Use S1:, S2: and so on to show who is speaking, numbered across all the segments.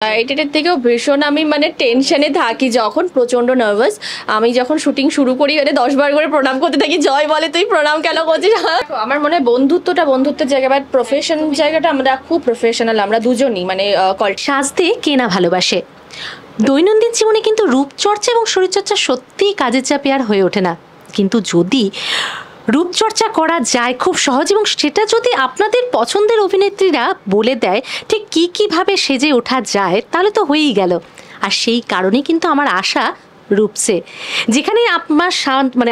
S1: এটার থেকেও ভীষণ আমি মানে টেনশনে থাকি, যখন প্রচন্ড নার্ভাস। আমি যখন শুটিং শুরু করি মানে 10 বার করে প্রণাম করতে থাকি, জয় বলে তুই প্রণাম কেন করছিস। আমার মনে হয় বন্ধুত্বের জায়গা, বাট প্রফেশন জায়গাটা আমরা খুব প্রফেশনাল, আমরা দুজনই মানে
S2: সাজতে কে না ভালোবাসে। দৈনন্দিন জীবনে কিন্তু রূপচর্চা এবং শরীরচর্চা সত্যিই কাজের চাপে আর হয়ে ওঠে না, কিন্তু যদি রূপচর্চা করা যায় খুব সহজ এবং সেটা যদি আপনাদের পছন্দের অভিনেত্রীরা বলে দেয় ঠিক কীভাবে সেজে ওঠা যায়, তাহলে তো হয়েই গেল। আর সেই কারণে কিন্তু আমার আশা রূপসে, যেখানে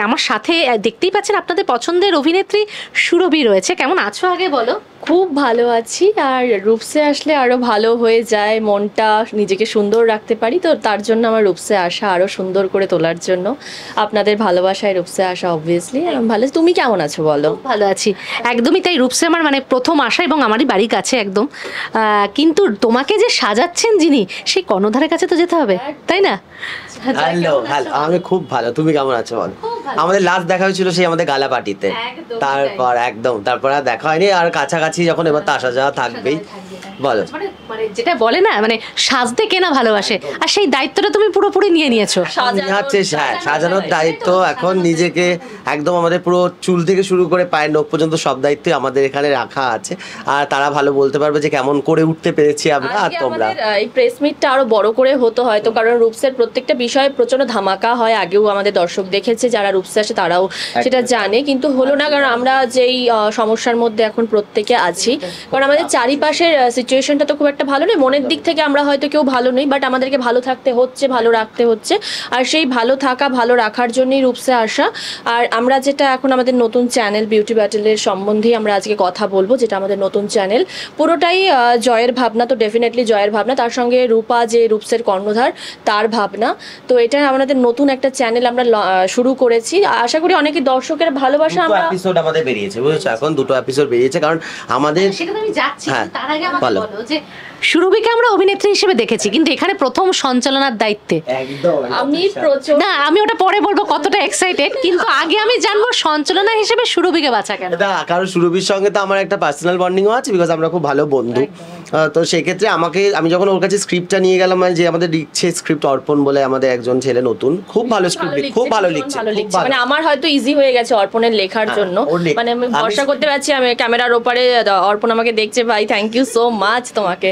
S2: আমার সাথে দেখতেই পাচ্ছেন আপনাদের পছন্দের অভিনেত্রী সুরভি রয়েছে। কেমন আছো আগে বলো?
S1: খুব ভালো আছি, আর রূপসে আসলে আরো ভালো হয়ে যায়, মনটা নিজেকে সুন্দর রাখতে পারি, তো তার জন্য আমার রূপসে আসা, আরো সুন্দর করে তোলার জন্য আপনাদের ভালোবাসায় রূপসে আসা। অবভিয়াসলি ভালো। তুমি কেমন আছো বলো?
S2: ভালো আছি, একদমই তাই। রূপসে আমার মানে প্রথম আসা এবং আমারই বাড়ির কাছে একদম। কিন্তু তোমাকে যে সাজাচ্ছেন যিনি, সেই কর্ণধারের কাছে তো যেতে হবে, তাই না?
S3: হ্যালো হ্যালো, আমি খুব ভালো। তুমি কেমন আছো বলো? আমাদের লাস্ট দেখা হয়েছিল সেই আমাদের গালা পার্টিতে, তারপর আর দেখা হয়নি। আর কাছাকাছি যখন এবার তো আসা যাওয়া থাকবেই। বলো,
S2: মানে যেটা বলে না, মানে সাজতে কে না ভালোবাসে, আর সেই দায়িত্বটা তুমি পুরোপুরি নিয়ে নিয়েছো।
S3: সাজানোর দায়িত্ব এখন নিজেকে একদম, আমাদের পুরো চুল থেকে শুরু করে পায়ের নখ পর্যন্ত সব দায়িত্বই আমাদের এখানে রাখা আছে। আর তারা ভালো বলতে পারবে যে কেমন করে উঠতে পেরেছি আমরা আর তোমরা।
S1: এই প্রেস মিটটা আরো বড় করে হতো হয়তো, কারণ রূপসের প্রত্যেকটা বিষয়ে প্রচন্ড ধামাকা হয়। আগেও আমাদের দর্শক দেখেছে, যারা রূপসে আসে তারাও সেটা জানে, কিন্তু হলো না কারণ আমরা যেই সমস্যার মধ্যে এখন প্রত্যেকে আছি, কারণ আমাদের চারিপাশের সিচুয়েশনটা তো খুব একটা ভালো নেই। মনের দিক থেকে আমরা হয়তো কেউ ভালো নই, বাট আমাদেরকে ভালো থাকতে হচ্ছে, ভালো রাখতে হচ্ছে, আর সেই ভালো থাকা ভালো রাখার জন্যই রূপসে আসা। আর আমরা যেটা এখন আমাদের নতুন চ্যানেল বিউটি ব্যাটেলের সম্বন্ধে আমরা আজকে কথা বলবো, যেটা আমাদের নতুন চ্যানেল, পুরোটাই জয়ের ভাবনা। তো ডেফিনেটলি জয়ের ভাবনা, তার সঙ্গে রূপা যে রূপসের কর্ণধার তার ভাবনা। তো এটা আমাদের নতুন একটা চ্যানেল আমরা শুরু করেছি, আশা করি অনেকে দর্শকের ভালোবাসা। আমরা
S3: এপিসোড আমাদের বেরিয়েছে, বুঝেছো? এখন 2টো এপিসোড বেরিয়েছে, কারণ আমাদের
S2: সেটা আমি যাচ্ছি, তার আগে আমাকে বলো যে সুরভিকে আমরা অভিনেত্রী হিসেবে দেখেছি, কিন্তু এখানে প্রথম সঞ্চালনার দায়িত্বে আমি ওটা পরে বলবো কতটা এক্সাইটেড, কিন্তু আগে আমি জানবো সঞ্চালনা হিসেবে সুরভিকে বাছা কেন।
S3: কারণ সুরভির সঙ্গে তো আমার একটা পার্সোনাল বন্ডিংও আছে, বিকজ আমরা খুব ভালো বন্ধু। তো সেক্ষেত্রে আমি যখন ওর কাছে স্ক্রিপ্টটা নিয়ে গেলাম, মানে যে আমাদের লিখছে স্ক্রিপ্ট, অর্পণ বলে আমাদের একজন ছেলে নতুন, খুব ভালো স্ক্রিপ্ট, খুব ভালো লিখছে।
S1: মানে আমার হয়তো ইজি হয়ে গেছে অর্পণের লেখার জন্য, মানে আমি ভরসা করতে পারছি। আমি ক্যামেরার ওপারে অর্পণ আমাকে দেখছে, ভাই থ্যাংক ইউ সো মাচ তোমাকে।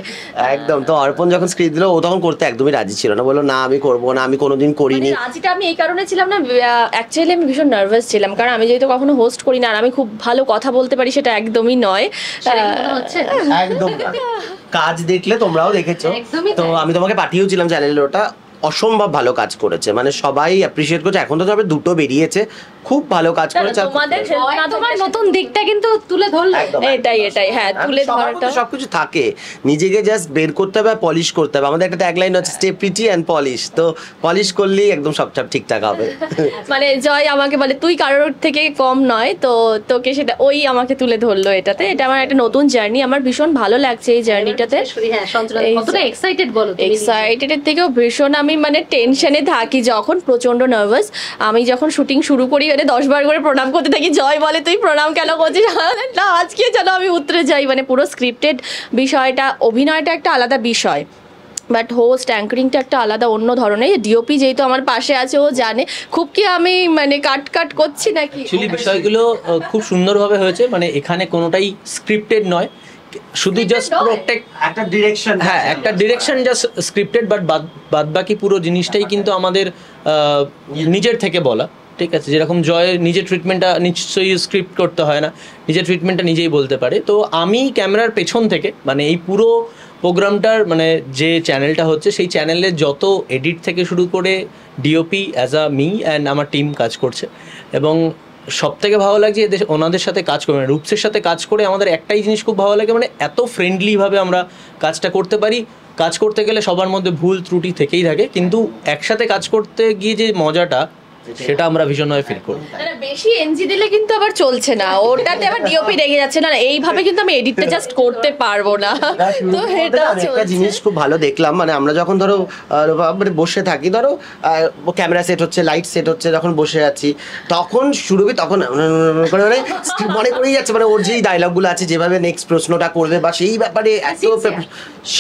S3: একদম। তো অর্পণ যখন স্ক্রিপ্ট দিল, ও তখন করতে একদমই রাজি ছিল না, বললো না আমি করবো না, আমি কোনোদিন করিনি।
S1: রাজিটা আমি এই কারণে ছিলাম না, অ্যাকচুয়ালি আমি ভীষণ নার্ভাস ছিলাম, কারণ আমি যেহেতু কখনো হোস্ট করি না, আর আমি খুব ভালো কথা বলতে পারি সেটা একদমই নয়।
S3: একদম কাজ দেখলে তোমরাও দেখেছো, তো আমি তোমাকে পাঠিয়েছিলাম চ্যানেলে, ওটা অসম্ভব ভালো কাজ করেছে, মানে সবাই অ্যাপ্রিশিয়েট করছে। এখন তো তবে 2টো বেরিয়েছে, খুব ভালো কাজ করেছে।
S2: তোমার নতুন দিকটা কিন্তু তুলে ধরলে,
S1: এটাই হ্যাঁ, তুলে ধরাটা
S3: সবকিছু থাকে, নিজেকে জাস্ট বের করতে হবে, পলিশ করতে হবে। আমাদের একটা ট্যাগলাইন হচ্ছে স্টে প্রিটি এন্ড পলিশ, তো পলিশ করলেই একদম সবটা ঠিকঠাক হবে।
S1: মানে জয় আমাকে বলে তুই কারোর থেকে কম নয়, তো তোকে সেটা ওই আমাকে তুলে ধরলো এটাতে। এটা আমার একটা নতুন জার্নি, আমার ভীষণ ভালো লাগছে এই জার্নিটাতে। এক্সাইটেড থেকেও ভীষণ আমি মানে টেনশনে থাকি, যখন প্রচন্ড নার্ভাস। আমি যখন শুটিং শুরু করি মানে 10 বার করে প্রণাম করতে থাকি, জয় বলে তুই প্রণাম কেন করছিস, না আজকে যেন আমি উতরে যাই। মানে পুরো স্ক্রিপ্টেড বিষয়টা, অভিনয়টা একটা আলাদা বিষয়, বাট হোস্ট অ্যাঙ্করিংটা একটা আলাদা অন্য ধরনের। ডিওপি যেহেতু আমার পাশে আছে, ও জানে খুব কি আমি মানে কাট করছি নাকি।
S4: অ্যাকচুয়ালি বিষয়গুলো খুব সুন্দরভাবে হয়েছে, মানে এখানে কোনোটাই স্ক্রিপ্টেড নয়, শুধু জাস্ট
S3: একটা ডিরেকশন,
S4: হ্যাঁ একটা ডিরেকশন জাস্ট স্ক্রিপ্টেড, বাট বাদ বাকি পুরো জিনিসটাই কিন্তু আমাদের নিজের থেকে বলা। ঠিক আছে, যেরকম জয় নিজের ট্রিটমেন্টটা নিশ্চয়ই স্ক্রিপ্ট করতে হয় না, নিজের ট্রিটমেন্টটা নিজেই বলতে পারে। তো আমি ক্যামেরার পেছন থেকে, মানে এই পুরো প্রোগ্রামটার মানে যে চ্যানেলটা হচ্ছে, সেই চ্যানেলের যত এডিট থেকে শুরু করে DOP as a me and আমার টিম কাজ করছে। এবং সব থেকে ভালো লাগছে এদের, ওনাদের সাথে কাজ করে, মানে রূপসের সাথে কাজ করে আমাদের একটাই জিনিস খুব ভালো লাগে, মানে এত ফ্রেন্ডলিভাবে আমরা কাজটা করতে পারি। কাজ করতে গেলে সবার মধ্যে ভুল ত্রুটি থেকেই থাকে, কিন্তু একসাথে কাজ করতে গিয়ে যে মজাটা, সেটা আমরা ভীষণভাবে ফিল করি।
S1: না, বেশি এনজি দিলে কিন্তু আবার চলছে না, ওটাতে আবার ডিওপি রেগে যাচ্ছে না, এইভাবে কিন্তু আমি এডিটটা জাস্ট করতে পারবো না। তো এটা
S3: একটা জিনিস খুব ভালো দেখলাম, মানে আমরা যখন ধরো মানে বসে থাকি, ধরো ক্যামেরা সেট হচ্ছে, লাইট সেট হচ্ছে, যখন বসে আছি তখন সুরভি তখন মানে মনে করেই যাচ্ছে, মানে ওর যেই ডায়লগগুলো আছে, যেভাবে নেক্সট প্রশ্নটা করবে বা সেই ব্যাপারে এত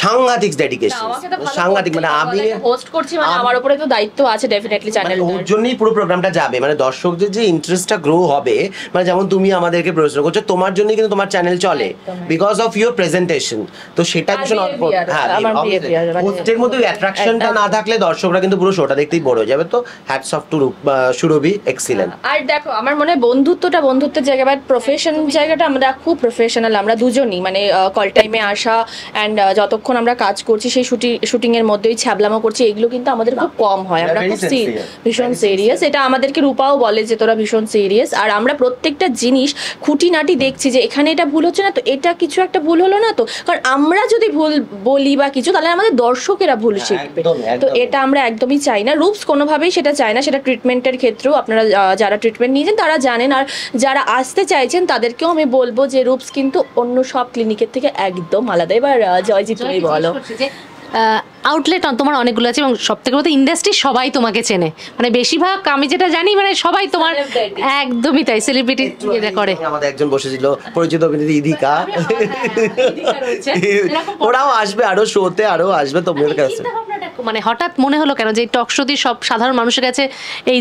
S3: সাংঘাতিক ডেডিকেশন, সাংঘাতিক। মানে আমি
S1: হোস্ট করছি, মানে আমার উপরে তো দায়িত্ব আছে ডেফিনেটলি চ্যানেল,
S3: ওর জন্যই পুরো প্রোগ্রামটা যাবে, মানে দর্শকদের যে ইন্টারেস্টটা গ্রো হবে, মানে যেমন তুমি আমাদেরকে প্রশ্ন করছো, তোমার জন্যই কিন্তু তোমার চ্যানেল চলে, বিকজ অফ ইউর প্রেজেন্টেশন। তো সেটা ভীষণ হোস্টের মধ্যে অ্যাট্রাকশনটা না থাকলে দর্শকরা কিন্তু পুরো শোটা দেখতেই বড় হয়ে যাবে। তো হ্যাটস অফ টু সুরভি, এক্সিলেন্ট।
S1: আর দেখো আমার মনে হয় বন্ধুত্বের জায়গা, বাট প্রফেশন জায়গাটা আমরা খুব প্রফেশনাল, আমরা দুজনই, মানে কল টাইমে আসা অ্যান্ড যতক্ষণ আমরা কাজ করছি সেই শুটিং এর মধ্যেই ছ্যাবলামো করছি, এগুলো কিন্তু আমাদের খুব কম হয়, আমরা খুব ভীষণ সিরিয়াস। এটা আমাদেরকে রূপাও বলে যে তোরা ভীষণ সিরিয়াস, আর আমরা প্রত্যেকটা জিনিস খুঁটিনাটি দেখছি যে এখানে এটা ভুল হচ্ছে না, তো এটা কিছু একটা ভুল হলো না, তো কারণ আমরা যদি ভুল বলি বা কিছু, তাহলে আমাদের দর্শকেরা ভুল শিখবে। তো এটা আমরা একদমই চাই না, রূপস কোনোভাবেই সেটা চায় না। সেটা ট্রিটমেন্টের ক্ষেত্রেও আপনারা যারা ট্রিটমেন্ট নিয়েছেন তারা জানেন, আর যারা আসতে চাইছেন তাদেরকেও আমি বলবো যে রূপস কিন্তু অন্য সব ক্লিনিকের থেকে একদম আলাদা। এবার জয়জিৎ তুমি বলো।
S2: আউটলেট তোমার অনেকগুলো আছে এবং সব থেকে বলতে ইন্ডাস্ট্রির সবাই তোমাকে চেনে, মানে বেশিরভাগ আমি যেটা জানি মানে সবাই তোমার একদমই তাই সেলিব্রিটি যেটা করে।
S3: আমাদের একজন বসেছিল পরিচিত অভিনেত্রী ইদিকা, ওরাও আসবে, আরো শোতে আরো আসবে তোমাদের কাছে।
S2: মানে হঠাৎ মনে হলো কেন যে টক শো দিয়ে সব সাধারণ মানুষের কাছে এই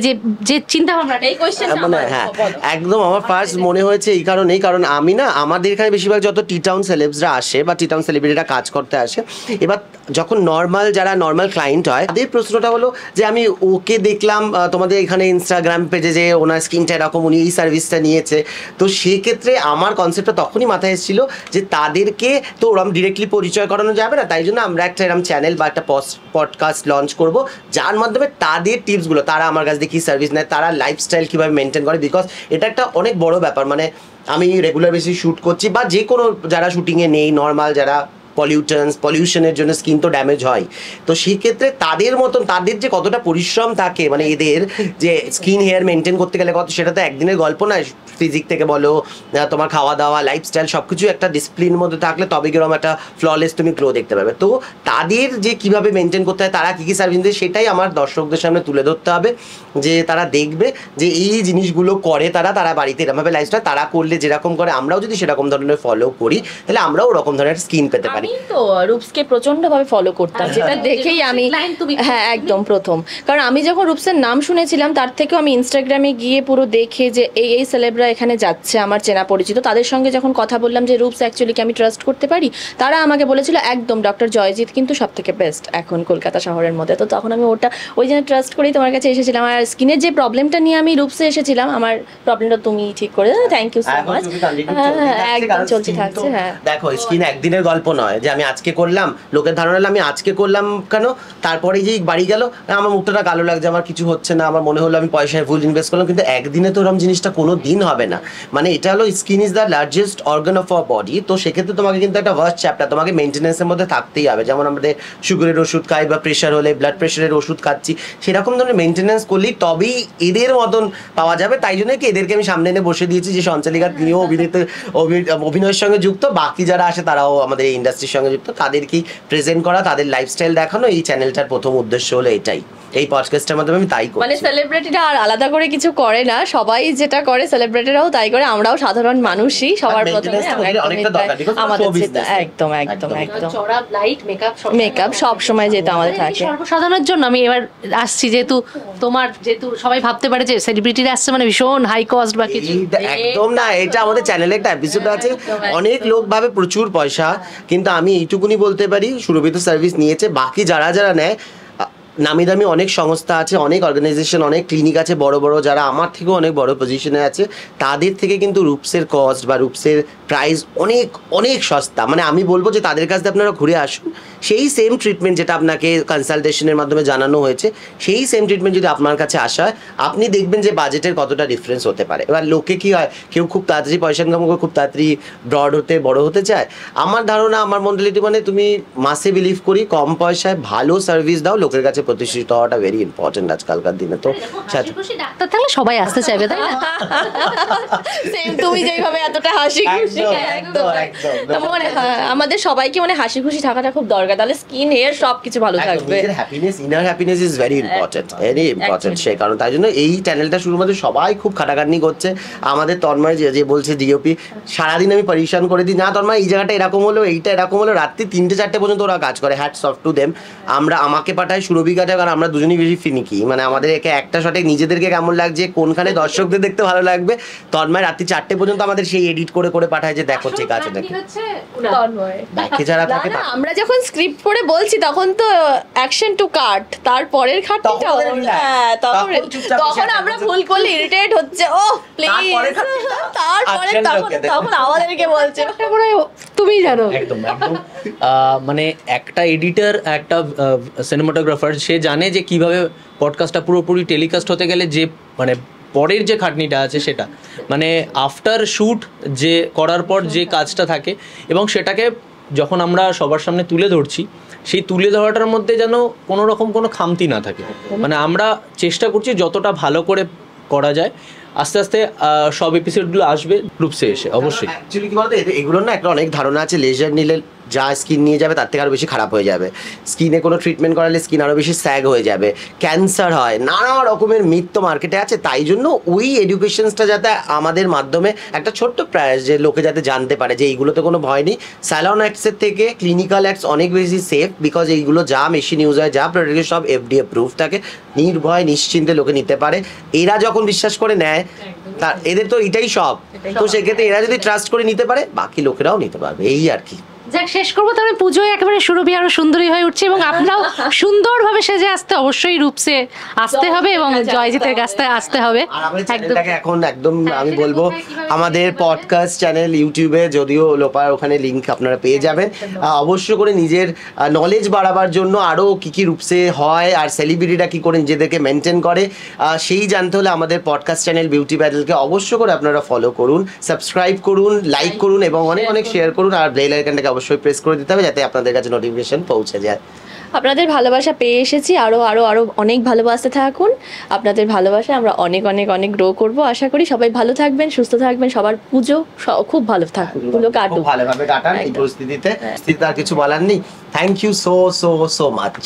S2: যে চিন্তা ভাবনাটা, এই কোয়েশ্চেনটা
S3: মানে হ্যাঁ একদম আমার ফার্স্ট মনে হয়েছে এই কারণেই, কারণ আমি না আমাদের এখানে বেশিরভাগ যত টি টাউন সেলেবসরা আসে বা টি টাউন সেলিব্রিটিরা কাজ করতে আসে, এবার যখন নর্মাল যারা নর্মাল ক্লায়েন্ট হয় তাদের প্রশ্নটা হলো যে আমি ওকে দেখলাম তোমাদের এখানে ইনস্টাগ্রাম পেজে যে ওনার স্কিনটা এরকম, উনি এই সার্ভিসটা নিয়েছে, তো সেক্ষেত্রে আমার কনসেপ্টটা তখনই মাথায় এসেছিল যে তাদেরকে তো ওরকম ডিরেক্টলি পরিচয় করানো যাবে না, তাই জন্য আমরা একটা এরকম চ্যানেল বা একটা পডকাস্ট লঞ্চ করব, যার মাধ্যমে তাদের টিপসগুলো, তারা আমার কাছ থেকে কী সার্ভিস নেয়, তারা লাইফস্টাইল কীভাবে মেনটেন করে, বিকজ এটা একটা অনেক বড় ব্যাপার। মানে আমি রেগুলার বেসিস শ্যুট করছি বা যে কোনো যারা শ্যুটিংয়ে নেই, নর্মাল যারা পলিউশনের জন্য স্কিন তো ড্যামেজ হয়, তো সেই ক্ষেত্রে তাদের মতন তাদের যে কতটা পরিশ্রম থাকে, মানে এদের যে স্কিন হেয়ার মেনটেন করতে গেলে কত, সেটা তো একদিনের গল্প নয়। ফিজিক থেকে বলো, তোমার খাওয়া দাওয়া, লাইফস্টাইল সব কিছু একটা ডিসিপ্লিনের মধ্যে থাকলে তবে কিরকম একটা ফ্ললেস তুমি গ্লো দেখতে পাবে। তো তাদের যে কিভাবে মেনটেন করতে হয়, তারা কী কী সার্ভিস দেয়, সেটাই আমার দর্শকদের সামনে তুলে ধরতে হবে, যে তারা দেখবে যে এই জিনিসগুলো করে তারা বাড়িতে এরকমভাবে লাইফস্টাইল তারা করলে যেরকম করে, আমরাও যদি সেরকম ধরনের ফলো করি তাহলে আমরাও ওরকম ধরনের স্কিন পেতে পারি।
S1: আমি তো রূপসকে প্রচন্ডভাবে ফলো করতাম, যেটা দেখেই আমি, হ্যাঁ একদম প্রথম, কারণ আমি যখন রূপসের নাম শুনেছিলাম তার থেকেও আমি ইনস্টাগ্রামে গিয়ে পুরো দেখে যে এই সেলেবরা এখানে যাচ্ছে আমার চেনা পরিচিত, তাদের সঙ্গে যখন কথা বললাম যে রূপস অ্যাকচুয়ালি কি আমি ট্রাস্ট করতে পারি, তারা আমাকে বলেছিল একদম ডক্টর জয়জিৎ কিন্তু সব থেকে বেস্ট এখন কলকাতা শহরের মধ্যে। তো তখন আমি ওই জন্য ট্রাস্ট করেই তোমার কাছে এসেছিলাম। আর স্কিনের যে প্রবলেমটা নিয়ে আমি রূপসে এসেছিলাম, আমার প্রবলেমটা তুমি ঠিক করে দাও, থ্যাংক ইউ সো মাচ। একদম চলছে থাকছে। হ্যাঁ
S3: দেখো স্কিন একদিনের গল্প নয় যে আমি আজকে করলাম, লোকের ধারণা হলো আমি আজকে করলাম কেন, তারপরে যে বাড়ি গেল আমার মুখটা কালো লাগছে, আমার কিছু হচ্ছে না, আমার মনে হলো আমি পয়সায় ভুল ইনভেস্ট করলাম, কিন্তু একদিনে তো ওরকম জিনিসটা কোনো দিন হবে না। মানে এটা হলো skin is the largest organ of our body, তো সেক্ষেত্রে তোমাকে কিন্তু একটা ফার্স্ট চ্যাপ্টার তোমাকে মেনটেন্যান্সের মধ্যে থাকতেই হবে। যেমন আমাদের সুগারের ওষুধ খাই বা প্রেশার হলে ব্লাড প্রেশারের ওষুধ খাচ্ছি, সেরকম ধরনের মেনটেন্যান্স করলেই তবেই এদের মতন পাওয়া যাবে। তাই জন্য কি এদেরকে আমি সামনে এনে বসে দিয়েছি, যে সঞ্চালিকা তিনিও অভিনয়ের সঙ্গে যুক্ত, বাকি যারা আসে তারাও আমাদের এই ইন্ডাস্ট্রির সঙ্গে যুক্ত, তাদেরকেই প্রেজেন্ট করা, তাদের লাইফস্টাইল দেখানো। এই চ্যানেলটার প্রথম উদ্দেশ্য হলো এটাই, এই পডকাস্টের মাধ্যমে আমি তাই করি।
S1: মানে সেলিব্রিটিরা আর আলাদা করে কিছু করে না, সবাই যেটা করে সেলিব্রিটিরাও তাই করে, আমরাও সাধারণ মানুষই সবার প্রথমে আমাদের একদম একদম একদম মেকআপ সব সময় যেটা আমাদের থাকে।
S2: সর্বসাধারণের জন্য আমি এবার আসছি, যেহেতু সবাই ভাবতে পারে যে সেলিব্রিটিরা আসছে মানে ভীষণ হাই কস্ট বা কিছু,
S3: একদম না। এটা আমাদের চ্যানেলে একটা এপিসোড আছে, অনেক লোক ভাবে প্রচুর পয়সা, কিন্তু আমি এইটুকুনি বলতে পারি সুরভি তো সার্ভিস নিয়েছে, বাকি যারা নেয় নামি দামি অনেক সংস্থা আছে, অনেক অর্গানাইজেশন, অনেক ক্লিনিক আছে বড় বড়, যারা আমার থেকেও অনেক বড় পজিশনে আছে, তাদের থেকে কিন্তু রূপসের কস্ট বা রূপসের প্রাইস অনেক অনেক সস্তা, মানে আমি বলবো যে তাদের কাছ থেকে আপনারা ঘুরে আসুন, সেই সেম ট্রিটমেন্ট যেটা আপনাকে কনসালটেশনের মাধ্যমে জানানো হয়েছে সেই সেম ট্রিটমেন্ট যদি আপনার কাছে আসা হয়, আপনি দেখবেন যে বাজেটের কতটা ডিফারেন্স হতে পারে। এবার লোকে কি হয়, কেউ খুব তাড়াতাড়ি পয়সা ইনকাম করে খুব তাড়াতাড়ি ব্রড হতে বড় হতে চায়। আমার ধারণা, আমার মেন্টালিটি মানে তুমি মাসে বিলিভ করি কম পয়সায় ভালো সার্ভিস দাও, লোকের কাছে প্রতিষ্ঠিত হওয়াটা ভেরি ইম্পর্টেন্ট আজকালকার দিনে। তো
S2: ডাক্তার থাকলে সবাই আসতে চাইবে, তাই না?
S1: সেম তুমি যেভাবে এতটা হাসি খুশি,
S3: একদম, একদম।
S1: তো মনে হয় আমাদের সবাইকে মানে হাসি খুশি থাকাটা খুব দরকার, তাহলে স্কিন হেয়ার সবকিছু ভালো থাকবে।
S3: Happiness, inner happiness is very important, very important. সেই কারণ তাই জন্য এই চ্যানেলটা শুরুর মধ্যে সবাই খুব খাটাখাটনি করছে। আমাদের তন্ময় যে বলছে ডিওপি, সারাদিন আমি পরিশান করে দিই, না তন্ময় এই জায়গাটা এরকম হলো, এইটা এরকম হলো, রাত্রি 3টে-4টে পর্যন্ত ওরা কাজ করে। Hats off to them. আমাকে পাঠায় সুরভি কাটায়, কারণ আমরা দুজনই বেশি ফিনিকি, মানে আমাদের একে একটা শটে নিজেদেরকে কেমন লাগছে, কোনখানে দর্শকদের দেখতে ভালো লাগবে, তন্ময় রাত্রি 4টে পর্যন্ত আমাদের সেই এডিট করে করে পাঠায় যে দেখো ঠিক আছে নাকি। ব্যাকে যারা থাকে
S1: না, আমরা যখন স্ক্রিপ্ট পড়ে বলছি তখন তো অ্যাকশন টু কাট, তারপরের খাটটা
S3: তখন ওদের relax। তখন চুপচাপ বসে
S1: তখন
S3: আছে।
S1: আমরা ভুল করলে ইরিটেট হচ্ছে, ও প্লিজ,
S3: তারপরের খাটটা
S1: তারপরে
S3: action
S1: তখন
S3: লোকেদের।
S1: তখন আমাদেরকে বলছে
S2: তুমি জানো।
S4: একদম একদম মানে একটা এডিটর, একটা সিনেমাটোগ্রাফার, সে জানে যে কিভাবে পডকাস্টটা পুরোপুরি টেলিকাস্ট হতে গেলে যে মানে পরের যে খাটনিটা আছে সেটা, মানে আফটার শ্যুট যে করার পর যে কাজটা থাকে, এবং সেটাকে যখন আমরা সবার সামনে তুলে ধরছি, সেই তুলে ধরাটার মধ্যে যেন কোনো রকম কোনো খামতি না থাকে। মানে আমরা চেষ্টা করছি যতটা ভালো করে করা যায়। আস্তে আস্তে সব এপিসোডগুলো আসবে গ্রুপসে এসে, অবশ্যই।
S3: অ্যাকচুয়ালি কি বলতো, এগুলোর না একটা অনেক ধারণা আছে, লেজার নিলে যা স্কিন নিয়ে যাবে তার থেকে আরও বেশি খারাপ হয়ে যাবে, স্কিনে কোনো ট্রিটমেন্ট করালে স্কিন আরও বেশি স্যাগ হয়ে যাবে, ক্যান্সার হয়, নানা রকমের মিথ তো মার্কেটে আছে। তাই জন্য ওই এডুকেশনসটা যাতে আমাদের মাধ্যমে একটা ছোট্ট প্রয়াস, যে লোকে যাতে জানতে পারে যে এইগুলোতে কোনো ভয় নেই। স্যালন অ্যাক্টসের থেকে ক্লিনিক্যাল অ্যাক্টস অনেক বেশি সেফ, বিকজ এইগুলো যা মেশিন ইউজ হয়, যা প্রোডাক্ট সব FDA প্রুফ থাকে, নির্ভয় নিশ্চিন্তে লোকে নিতে পারে। এরা যখন বিশ্বাস করে নেয়, তার এদের তো এটাই সব, তো সেক্ষেত্রে এরা যদি ট্রাস্ট করে নিতে পারে, বাকি লোকেরাও নিতে পারবে, এই আর কি।
S2: যাক, শেষ করবো তাহলে। পুজোয় একেবারে সুরভি আরো সুন্দরী হয়ে উঠছে, এবং আপনারাও সুন্দরভাবে সেজে আসতে অবশ্যই রূপসে আসতে হবে, এবং জয়জিতের কাছে আসতে হবে।
S3: আর আমাদের চ্যানেলটাকে এখন একদম আমি বলবো, আমাদের পডকাস্ট চ্যানেল ইউটিউবে, যদিও লোপার ওখানে লিংক আপনারা পেয়ে যাবেন, অবশ্য করে নিজের নলেজ বাড়াবার জন্য আরও কী কী রূপসে হয় আর সেলিব্রিটিরা কী করে নিজেদেরকে মেনটেন করে, সেই জানতে হলে আমাদের পডকাস্ট চ্যানেল বিউটি ব্যাটেলকে অবশ্য করে আপনারা ফলো করুন, সাবস্ক্রাইব করুন, লাইক করুন এবং অনেক অনেক শেয়ার করুন। আর বেল আইকনটাকে অবশ্যই প্রেস করে দিতে হবে যাতে আপনাদের কাছে নোটিফিকেশন পৌঁছে যায়।
S1: আপনাদের ভালোবাসা পেয়ে এসেছি, আরো আরো আরো অনেক ভালোবাসতে থাকুন। আপনাদের ভালোবাসায় আমরা অনেক অনেক অনেক গ্রো করব। আশা করি সবাই ভালো থাকবেন, সুস্থ থাকবেন, সবার পুজো খুব ভালো থাকুক, পুজো কাটুক,
S3: ভালোভাবে কাটান এই পরিস্থিতিতে। আর কিছু বলার নেই। Thank you so so so much.